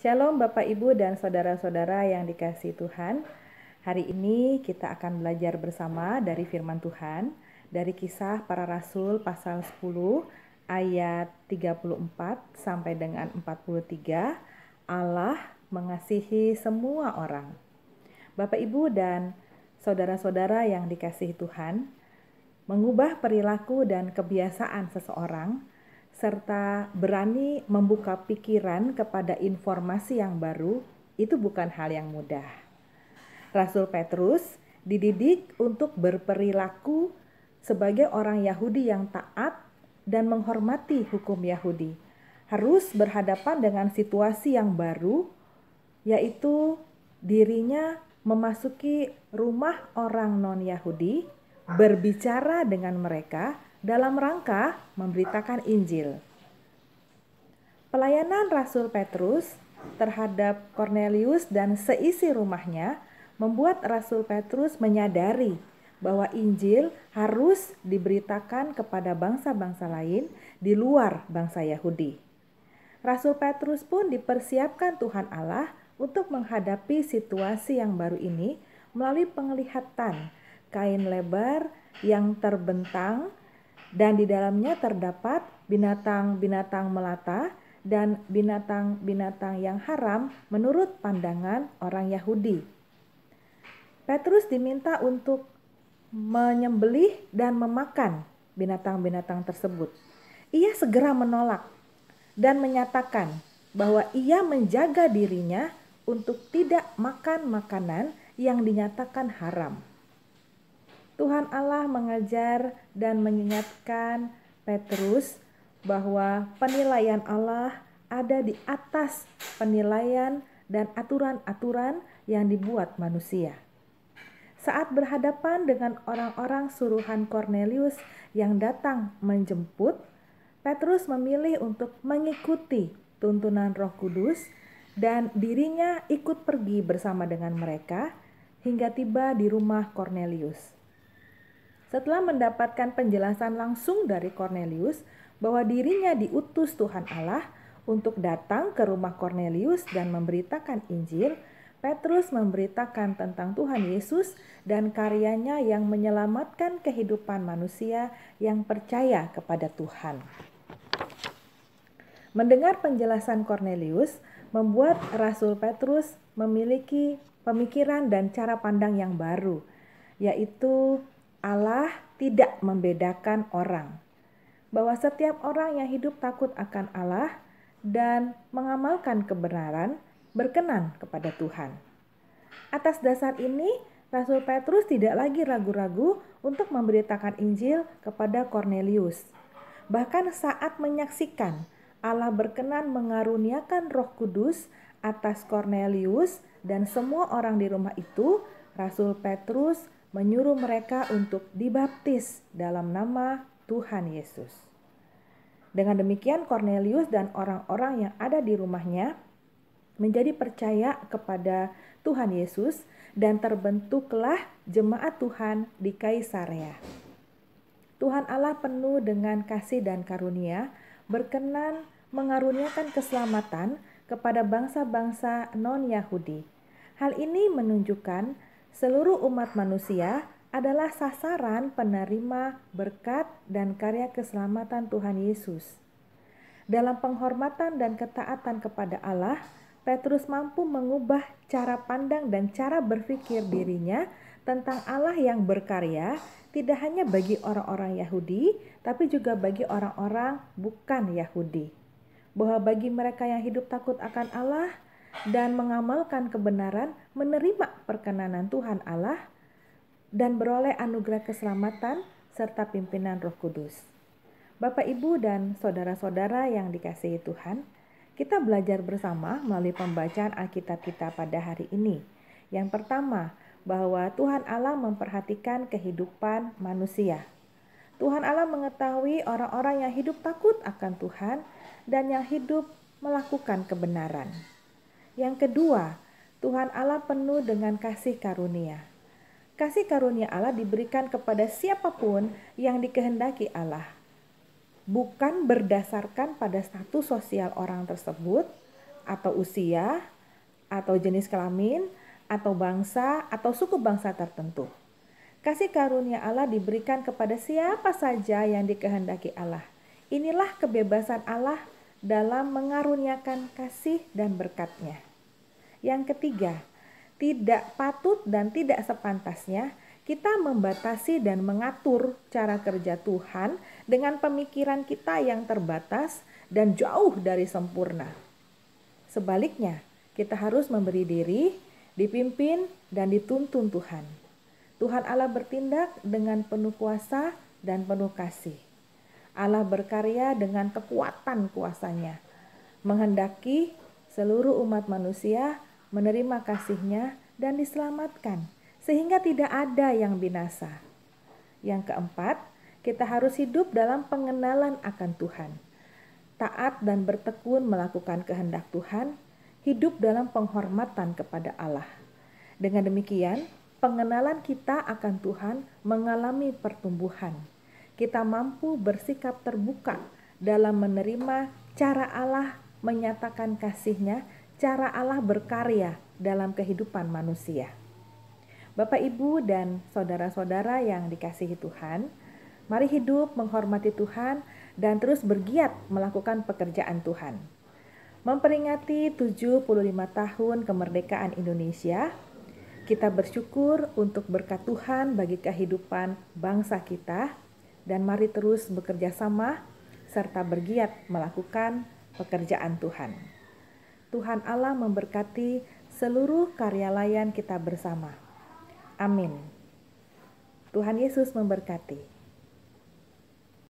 Shalom Bapak Ibu dan saudara-saudara yang dikasihi Tuhan. Hari ini kita akan belajar bersama dari firman Tuhan dari Kisah Para Rasul pasal 10 ayat 34 sampai dengan 43. Allah mengasihi semua orang. Bapak Ibu dan saudara-saudara yang dikasihi Tuhan, mengubah perilaku dan kebiasaan seseorang serta berani membuka pikiran kepada informasi yang baru itu bukan hal yang mudah. Rasul Petrus dididik untuk berperilaku sebagai orang Yahudi yang taat dan menghormati hukum Yahudi. Harus berhadapan dengan situasi yang baru, yaitu dirinya memasuki rumah orang non-Yahudi, berbicara dengan mereka dalam rangka memberitakan Injil. Pelayanan Rasul Petrus terhadap Kornelius dan seisi rumahnya membuat Rasul Petrus menyadari bahwa Injil harus diberitakan kepada bangsa-bangsa lain di luar bangsa Yahudi. Rasul Petrus pun dipersiapkan Tuhan Allah untuk menghadapi situasi yang baru ini melalui penglihatan kain lebar yang terbentang dan di dalamnya terdapat binatang-binatang melata dan binatang-binatang yang haram menurut pandangan orang Yahudi. Petrus diminta untuk menyembelih dan memakan binatang-binatang tersebut. Ia segera menolak dan menyatakan bahwa ia menjaga dirinya untuk tidak makan makanan yang dinyatakan haram. Tuhan Allah mengajar dan mengingatkan Petrus bahwa penilaian Allah ada di atas penilaian dan aturan-aturan yang dibuat manusia. Saat berhadapan dengan orang-orang suruhan Kornelius yang datang menjemput, Petrus memilih untuk mengikuti tuntunan Roh Kudus dan dirinya ikut pergi bersama dengan mereka hingga tiba di rumah Kornelius. Setelah mendapatkan penjelasan langsung dari Kornelius bahwa dirinya diutus Tuhan Allah untuk datang ke rumah Kornelius dan memberitakan Injil, Petrus memberitakan tentang Tuhan Yesus dan karyanya yang menyelamatkan kehidupan manusia yang percaya kepada Tuhan. Mendengar penjelasan Kornelius membuat Rasul Petrus memiliki pemikiran dan cara pandang yang baru, yaitu Allah tidak membedakan orang, bahwa setiap orang yang hidup takut akan Allah dan mengamalkan kebenaran berkenan kepada Tuhan. Atas dasar ini, Rasul Petrus tidak lagi ragu-ragu untuk memberitakan Injil kepada Kornelius. Bahkan saat menyaksikan Allah berkenan mengaruniakan Roh Kudus atas Kornelius dan semua orang di rumah itu, Rasul Petrus menyuruh mereka untuk dibaptis dalam nama Tuhan Yesus. Dengan demikian Kornelius dan orang-orang yang ada di rumahnya menjadi percaya kepada Tuhan Yesus dan terbentuklah jemaat Tuhan di Kaisarea. Tuhan Allah penuh dengan kasih dan karunia berkenan mengaruniakan keselamatan kepada bangsa-bangsa non-Yahudi. Hal ini menunjukkan seluruh umat manusia adalah sasaran penerima berkat dan karya keselamatan Tuhan Yesus. Dalam penghormatan dan ketaatan kepada Allah, Petrus mampu mengubah cara pandang dan cara berpikir dirinya tentang Allah yang berkarya, tidak hanya bagi orang-orang Yahudi, tapi juga bagi orang-orang bukan Yahudi. Bahwa bagi mereka yang hidup takut akan Allah dan mengamalkan kebenaran, menerima perkenanan Tuhan Allah, dan beroleh anugerah keselamatan serta pimpinan Roh Kudus. Bapak, Ibu, dan saudara-saudara yang dikasihi Tuhan, kita belajar bersama melalui pembacaan Alkitab kita pada hari ini. Yang pertama, bahwa Tuhan Allah memperhatikan kehidupan manusia. Tuhan Allah mengetahui orang-orang yang hidup takut akan Tuhan dan yang hidup melakukan kebenaran. Yang kedua, Tuhan Allah penuh dengan kasih karunia. Kasih karunia Allah diberikan kepada siapapun yang dikehendaki Allah, bukan berdasarkan pada status sosial orang tersebut atau usia, atau jenis kelamin, atau bangsa, atau suku bangsa tertentu. Kasih karunia Allah diberikan kepada siapa saja yang dikehendaki Allah. Inilah kebebasan Allah dalam mengaruniakan kasih dan berkat-Nya. Yang ketiga, tidak patut dan tidak sepantasnya kita membatasi dan mengatur cara kerja Tuhan dengan pemikiran kita yang terbatas dan jauh dari sempurna. Sebaliknya, kita harus memberi diri, dipimpin, dan dituntun Tuhan. Tuhan Allah bertindak dengan penuh kuasa dan penuh kasih. Allah berkarya dengan kekuatan kuasa-Nya, menghendaki seluruh umat manusia menerima kasih-Nya dan diselamatkan, sehingga tidak ada yang binasa. Yang keempat, kita harus hidup dalam pengenalan akan Tuhan. Taat dan bertekun melakukan kehendak Tuhan, hidup dalam penghormatan kepada Allah. Dengan demikian, pengenalan kita akan Tuhan mengalami pertumbuhan. Kita mampu bersikap terbuka dalam menerima cara Allah menyatakan kasih-Nya, cara Allah berkarya dalam kehidupan manusia. Bapak, Ibu, dan saudara-saudara yang dikasihi Tuhan, mari hidup menghormati Tuhan dan terus bergiat melakukan pekerjaan Tuhan. Memperingati 75 tahun kemerdekaan Indonesia, kita bersyukur untuk berkat Tuhan bagi kehidupan bangsa kita, dan mari terus bekerja sama serta bergiat melakukan pekerjaan Tuhan. Tuhan Allah memberkati seluruh karya layan kita bersama. Amin. Tuhan Yesus memberkati.